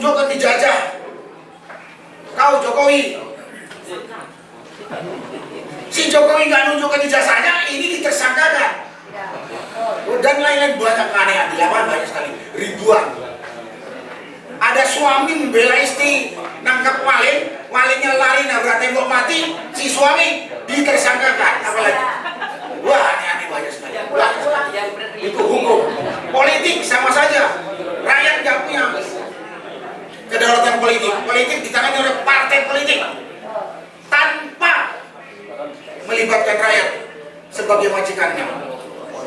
tunjukkan dijajah. Kau Jokowi. Si Jokowi nggak nunjukkan ijazahnya, ini ditersangkakan. Dan lain-lain banyak keanehan di lapangan, banyak sekali, ribuan. Ada suami membela istri, nangkap maling, malingnya lari nabrak tembok mati, si suami ditersangkakan. Apalagi? Wah, aneh-aneh banyak sekali. Itu hukum. Politik sama saja. Rakyat nggak punya kedaulatan politik. Politik ditangani oleh partai politik tanpa melibatkan rakyat sebagai majikannya.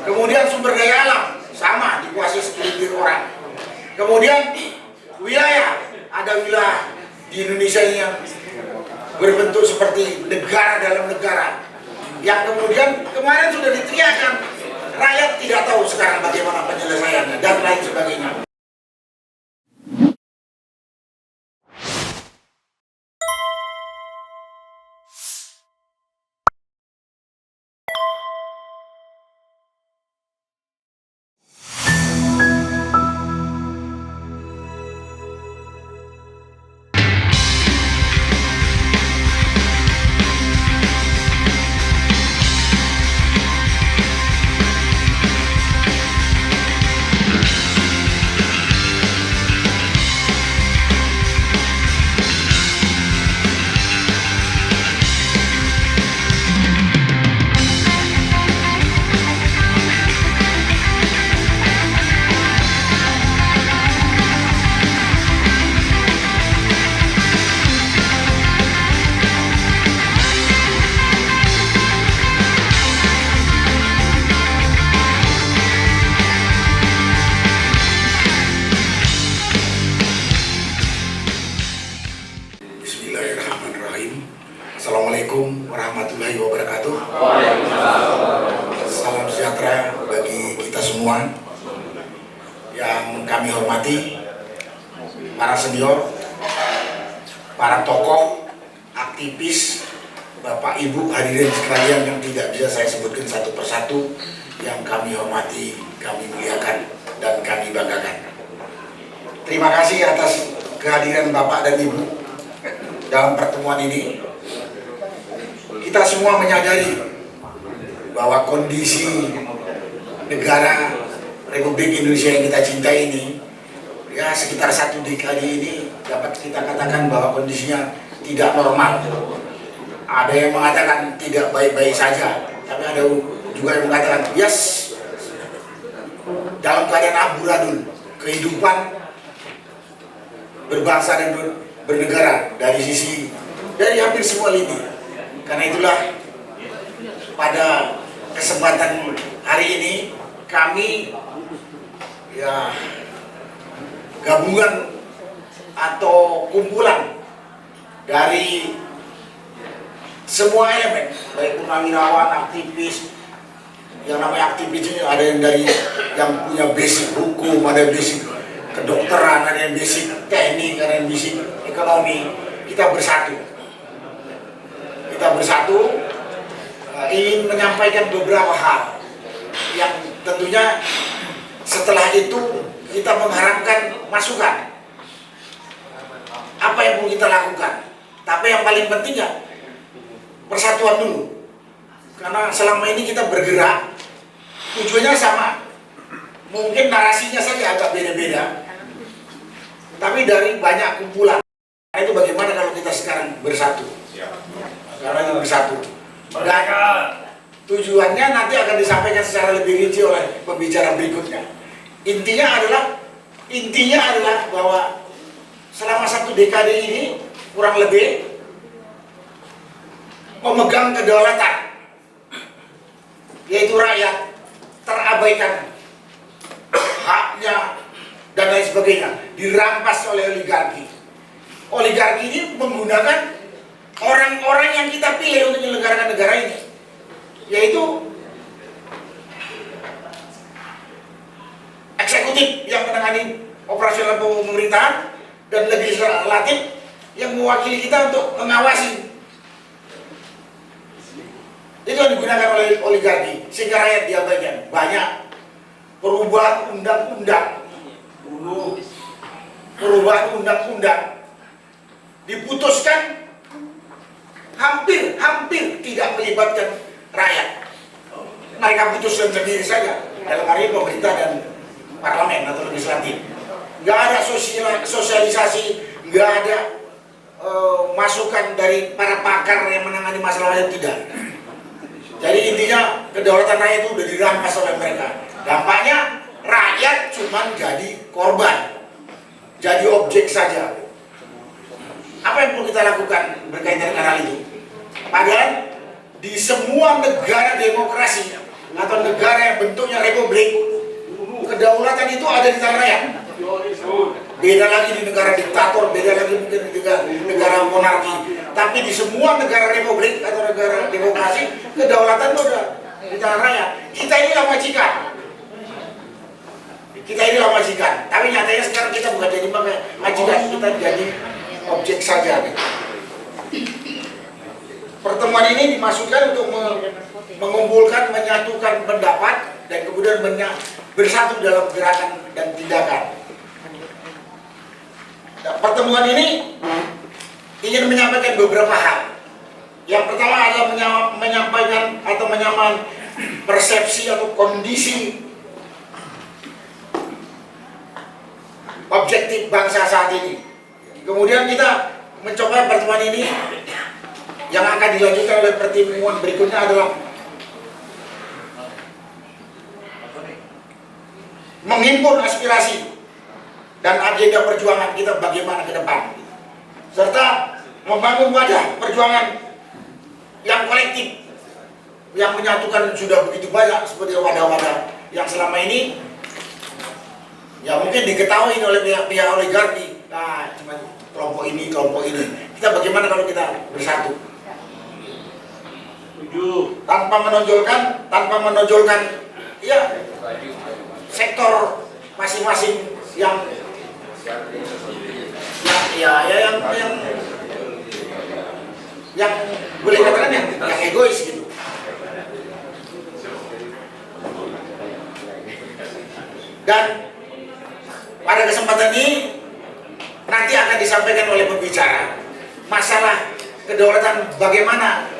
Kemudian sumber daya alam sama dikuasai segelintir orang. Kemudian wilayah, ada wilayah di Indonesia ini yang berbentuk seperti negara dalam negara, yang kemudian kemarin sudah diteriakan, rakyat tidak tahu sekarang bagaimana penyelesaiannya dan lain sebagainya. Assalamualaikum warahmatullahi wabarakatuh. Salam sejahtera bagi kita semua. Yang kami hormati para senior, para tokoh, aktivis, Bapak Ibu hadirin sekalian yang tidak bisa saya sebutkan satu persatu, yang kami hormati, kami muliakan, dan kami banggakan. Terima kasih atas kehadiran Bapak dan Ibu dalam pertemuan ini. Kita semua menyadari bahwa kondisi negara Republik Indonesia yang kita cintai ini, ya sekitar 1 dekade ini dapat kita katakan bahwa kondisinya tidak normal. Ada yang mengatakan tidak baik-baik saja, tapi ada juga yang mengatakan yes, dalam keadaan amburadul kehidupan berbangsa dan bernegara dari hampir semua lini. Karena itulah pada kesempatan hari ini kami ya gabungan atau kumpulan dari semua elemen, baik purnawirawan, aktivis. Yang namanya aktivis ini ada yang dari yang punya basic hukum, ada basic kedokteran, ada yang basic teknik, ada yang basic ekonomi. Kita bersatu ingin menyampaikan beberapa hal yang tentunya setelah itu kita mengharapkan masukan apa yang mau kita lakukan. Tapi yang paling penting ya persatuan dulu, karena selama ini kita bergerak tujuannya sama, mungkin narasinya saja agak beda-beda, tapi dari banyak kumpulan. Nah, itu bagaimana kalau kita sekarang bersatu? Karena itu bersatu. Dan tujuannya nanti akan disampaikan secara lebih rinci oleh pembicara berikutnya. Intinya adalah bahwa selama 1 dekade ini kurang lebih pemegang kedaulatan, yaitu rakyat, terabaikan haknya dan lain sebagainya, dirampas oleh oligarki. Oligarki ini menggunakan orang-orang yang kita pilih untuk menyelenggarakan negara ini, yaitu eksekutif yang menangani operasional pemerintahan dan legislatif yang mewakili kita untuk mengawasi. Itu yang digunakan oleh oligarki sehingga rakyat diabaikan. Banyak perubahan undang-undang dulu perubahan undang-undang diputuskan hampir tidak melibatkan rakyat. Mereka putuskan sendiri saja, dalam hal ini pemerintah dan parlemen atau legislatif. Nggak ada sosialisasi, nggak ada masukan dari para pakar yang menangani masalah yang tidak. Jadi intinya kedaulatan rakyat itu udah dirampas oleh mereka. Dampaknya rakyat cuma jadi korban, jadi objek saja. Apa yang perlu kita lakukan berkaitan dengan hal itu? Padahal di semua negara demokrasi atau negara yang bentuknya republik, kedaulatan itu ada di tangan rakyat. Beda lagi di negara diktator, beda lagi mungkin di negara monarki. Tapi di semua negara republik atau negara demokrasi, kedaulatan itu ada di tangan rakyat. Kita inilah majikan. Tapi nyatanya sekarang kita bukan jadi majikan, kita jadi objek saja. Pertemuan ini dimaksudkan untuk mengumpulkan, menyatukan pendapat dan kemudian bersatu dalam gerakan dan tindakan. Nah, pertemuan ini ingin menyampaikan beberapa hal. Yang pertama adalah menyampaikan atau menyamakan persepsi atau kondisi objektif bangsa saat ini. Kemudian kita mencoba pertemuan ini yang akan dilanjutkan oleh pertemuan berikutnya adalah menghimpun aspirasi dan agenda perjuangan kita bagaimana ke depan, serta membangun wadah perjuangan yang kolektif yang menyatukan sudah begitu banyak seperti wadah-wadah yang selama ini ya mungkin diketahui oleh pihak oligarki. Nah, cuma kelompok ini. Kita bagaimana kalau kita bersatu? Tanpa menonjolkan ya sektor masing-masing yang boleh katakan yang egois gitu. Dan pada kesempatan ini nanti akan disampaikan oleh pembicara masalah kedaulatan bagaimana,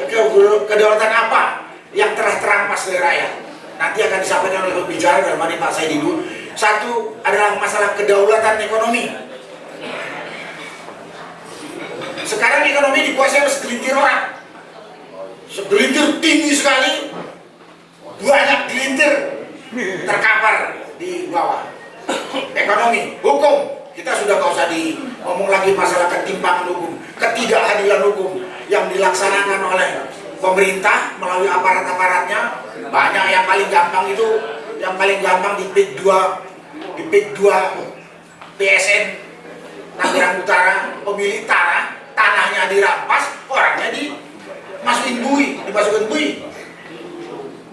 kedaulatan apa yang telah terampas dari rakyat. Nanti akan disampaikan oleh pembicara dalam hal ini Pak Saididu. Satu adalah masalah kedaulatan ekonomi. Sekarang ekonomi dikuasai oleh segelintir orang. Segelintir tinggi sekali, banyak gelintir terkapar di bawah. Ekonomi, hukum, kita sudah gak usah ngomong lagi masalah ketimpangan hukum, ketidakadilan hukum yang dilaksanakan oleh pemerintah melalui aparat-aparatnya. Banyak yang paling gampang di PIK 2 PSN Tangerang Utara, pemilik tanahnya dirampas, orangnya dimasukin bui.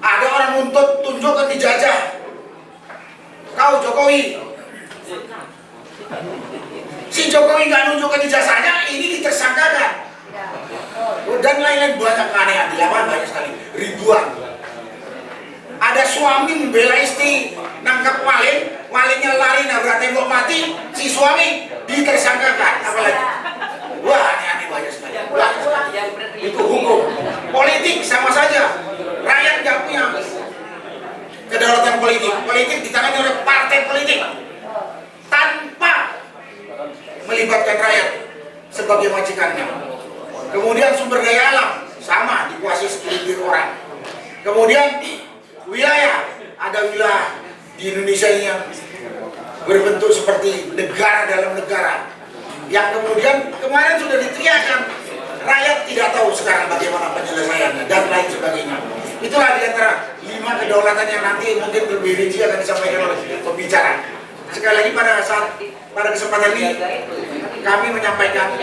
Ada orang nuntut, tunjukkan dijajah. Kau Jokowi, si Jokowi nggak nunjukkan ijazahnya, ini ditersangkakan. Dan lain-lain banyak keanehan di lapangan, banyak sekali, ribuan. Ada suami membela istri, nangkap malingnya lari nabrak tembok mati, si suami ditersangkakan. Apalagi, wah aneh banyak sekali. Itu hukum, politik sama saja. Rakyat nggak punya kedaulatan politik ditangani oleh partai politik tanpa melibatkan rakyat sebagai majikannya. Kemudian sumber daya alam sama dikuasai segelintir orang. Kemudian wilayah, ada wilayah di Indonesia ini yang berbentuk seperti negara dalam negara, yang kemudian kemarin sudah diteriakan, rakyat tidak tahu sekarang bagaimana penyelesaiannya dan lain sebagainya. Itulah di antara 5 kedaulatan yang nanti mungkin lebih rinci akan disampaikan oleh pembicara. Sekali lagi pada kesempatan ini kami menyampaikan,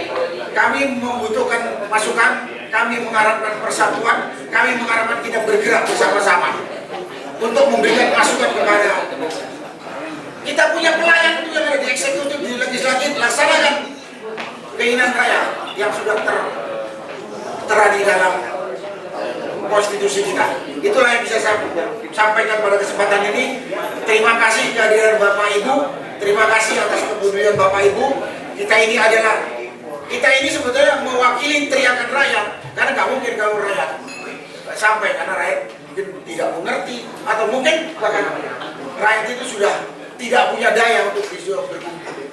kami membutuhkan masukan, kami mengharapkan persatuan, kami mengharapkan kita bergerak bersama-sama untuk memberikan masukan kepada kita punya pelayan itu yang ada di eksekutif, di legislatif, laksanakan keinginan rakyat yang sudah tertera di dalam konstitusi kita. Itulah yang bisa saya sampaikan pada kesempatan ini. Terima kasih kehadiran Bapak Ibu. Terima kasih atas kepedulian Bapak Ibu. Kita ini sebetulnya mewakili teriakan rakyat, karena nggak mungkin kalau rakyat sampai, karena rakyat mungkin tidak mengerti, atau mungkin bahkan rakyat itu sudah tidak punya daya untuk bisa berkumpul.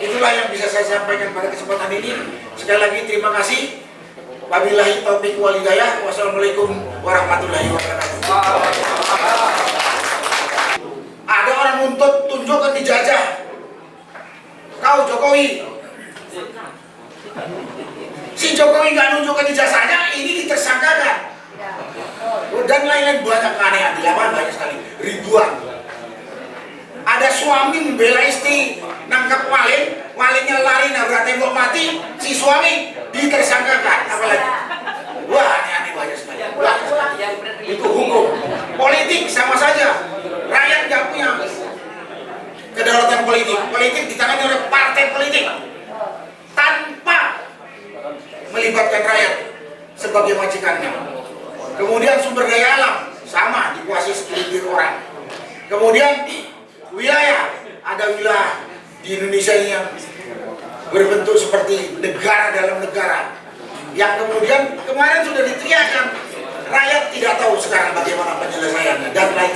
Itulah yang bisa saya sampaikan pada kesempatan ini. Sekali lagi terima kasih. Wabillahi taufiq wal hidayah. Wassalamualaikum warahmatullahi wabarakatuh. Ada orang nuntut tunjukkan dijajah. Kau Jokowi. Si Jokowi nggak nunjukkan ijazahnya, ini ditersangkakan. Dan lain-lain banyak keanehan di lapangan, banyak sekali, ribuan. Ada suami membela istri, nangkap maling, malingnya lari nabrak tembok mati, si suami ditersangkakan. Apalagi, wah aneh-aneh banyak sekali. Wah, itu hukum. Politik sama saja. Rakyat nggak punya kedaulatan politik. Politik ditangani oleh partai politik tanpa melibatkan rakyat sebagai majikannya. Kemudian sumber daya alam sama dikuasai segelintir orang. Kemudian wilayah, ada wilayah di Indonesia ini yang berbentuk seperti negara dalam negara, yang kemudian kemarin sudah diteriakan, rakyat tidak tahu sekarang bagaimana penyelesaiannya dan lain